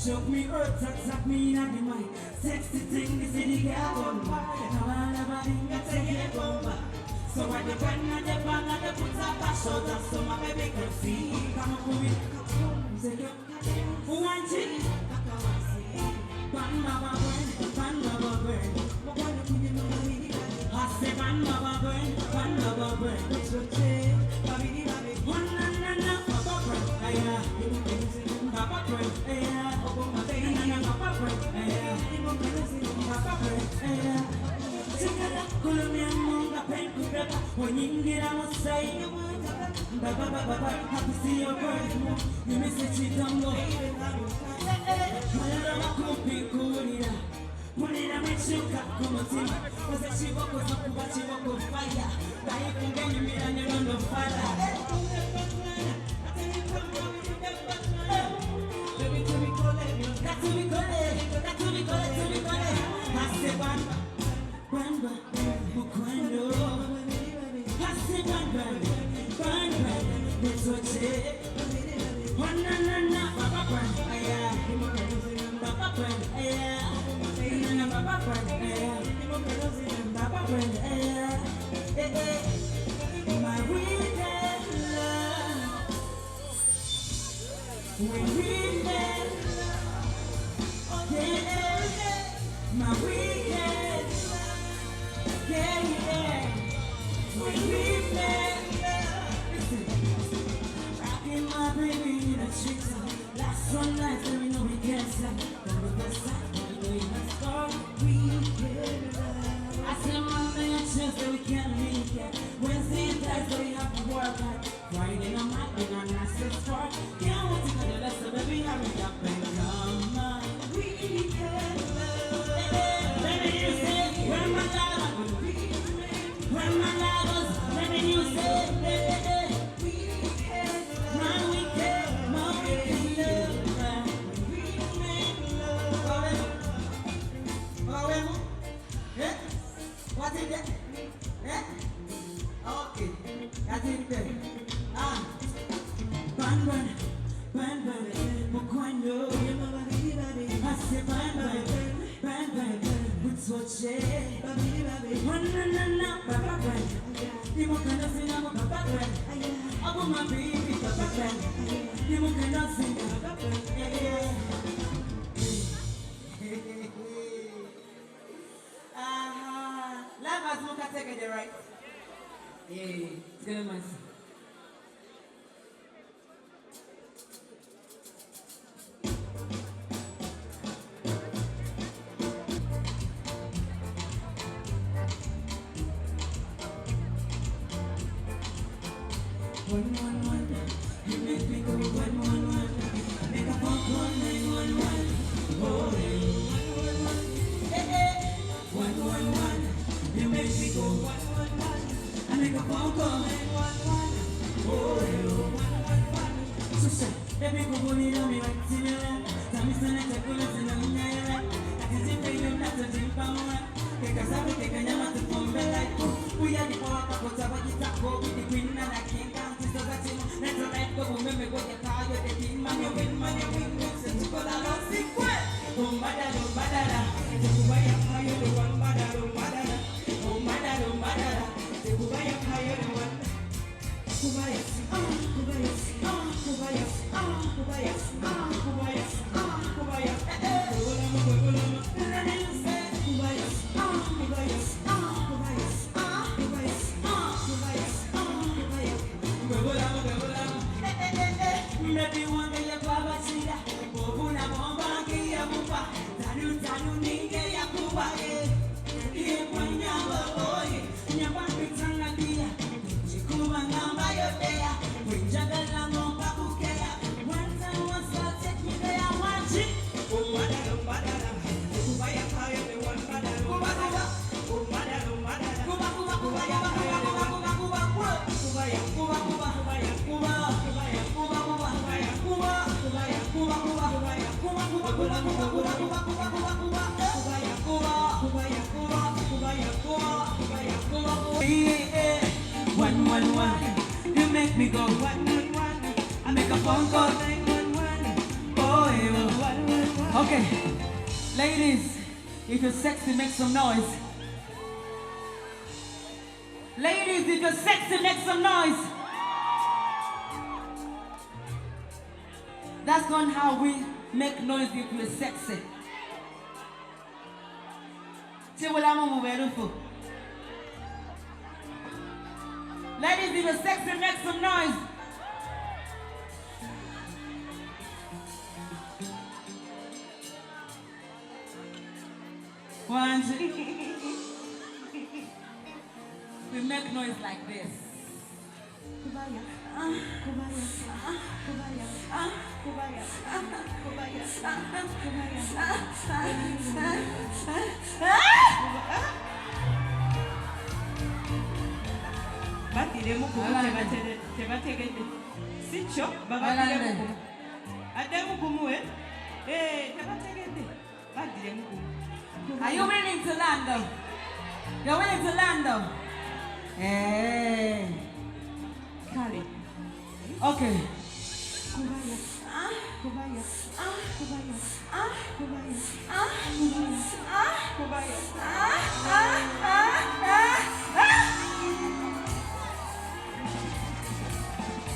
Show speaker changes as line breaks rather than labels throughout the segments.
Shock me, earth, attack me in the mind. Sexy thing, this is the girl come back. Now all of my fingers say you come back. So I depend on the band and the put up a shoulder so my baby can see. Come on, come in. Who wants it? Ban Baba burn, Ban Baba burn. I say Ban Baba burn, Ban Baba burn. One na Baba burn, aya. Baba burn, aya. Baba burn, aya. Baba burn, aya. Chikala kulumya munga pen kubeba. Wanyingira musai. Baba Baba, happy to see your bird. You miss it, you don't go. Malala kumpi kulira. Kulira mechuka kumutima. Ose chiboko zakuba chiboko fire. Dai kungeni miranya nondo fire. My weekend love. when we met, yeah, my weekend, yeah, when we met, listen, rocking my baby in the streets, last one night, so we know we can't stop, but with the side, we must start, weekend, I said Monday and Tuesday we can't leave yet, Wednesday and Thursday we have to work out, Friday night, and I'm not so far, can't wait to go to the so baby, hurry up and come on, weekend, baby, you say, where my love, where my love, baby, you say, weekend, my weekend, my weekend love, yeah, what is that? Yeah, okay, that's it there. Ban ban, Mukwano, I say ban ban, what's what she? Na, Papa Ban, you cannot sing about Papa Ban. I want my baby Papa Ban. You cannot sing Papa Ban. Love has no category, right? Yeah, it's gonna mess. You make me go 111. Make a phone call 911. Oh, hey, 111. You make me go 111. I make a phone call 911. Oh, 111. So say, baby, go on in on me right to your left. Tell me son, I take you listen to me now you're right. I can see you not to drink from one. Because I will take a yama to phone bell like we are the power of what's about you talk with the queen and I can't count it so that's it. Let's go like go remember what you call you the king man you win since you got a lot sick way. Oh madara to buy a fire the one madara oh madara to buy a fire the one maybe one day you baba chida bobuna bomba kia bupa tanu ninge ya kuba ye kwanya boy nyamba pitanga dia chikuba ngamba yotea winjagala ngomba kukea wanza wasa take me there wanchi madara kuba ya kaya the one madara kuba you make me go 111. I make a phone call 911. Oh, okay, ladies, if you're sexy, make some noise. Ladies, if you're sexy, make some noise. That's not how we make noise if we're sexy. Ladies, if you're sexy, make some noise. One, two. We make noise like this.
Batiremu kumu tebategedde sicho babatiremu ademu kumwe tebategedde badiremu kumu.
Are you willing to land though? You're willing to land though? Hey.
Kale.
Okay.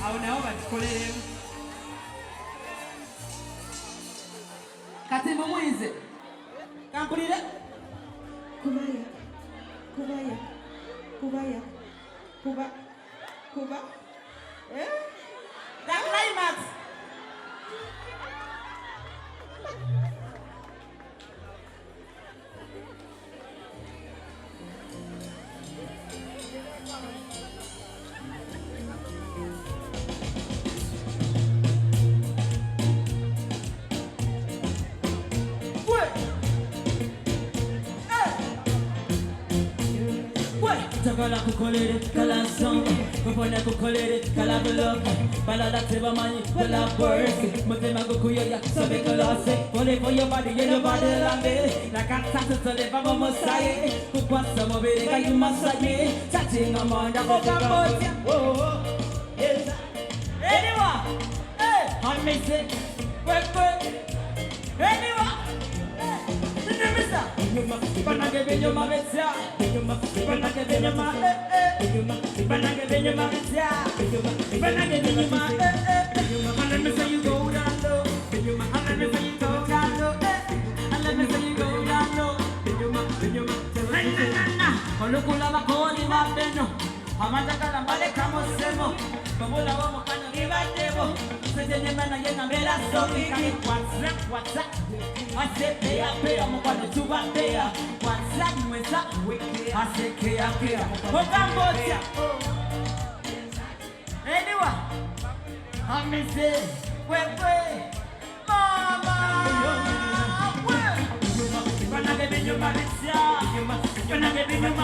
Awo nabo batukolere
mumwize. Kampulire.
Kubaya. Kuba.
The climax. Takala kukolere kala song, kupona kukolere kala block, balala teba money, kala work, mutema kukuya sobe kolose, pole for your body and your body lambe, la kata to le baba mosaye, kupasa mobile kayu masaye, touching a man da boka. Oh, yes. Anyone, hey, I'm missing, work. Anyone. Panage benyo mabetia, panage benyo ma, panage benyo mabetia, panage benyo ma. And let me say you go down low, and let me say you go down low, and let me say you go down low. Na, olukula bakoni mabeno, amanda kala mbale kamo semo, babola wa mokanya kibatebo, sejenye mana yenga mela soki kani what's that? I said pay up, I'm gonna do what they are. What's that? What's that? I said pay up. What I'm going to anyway, I'm missing. Wait, Mama. When I get in your man, it's ya. When I get in your man,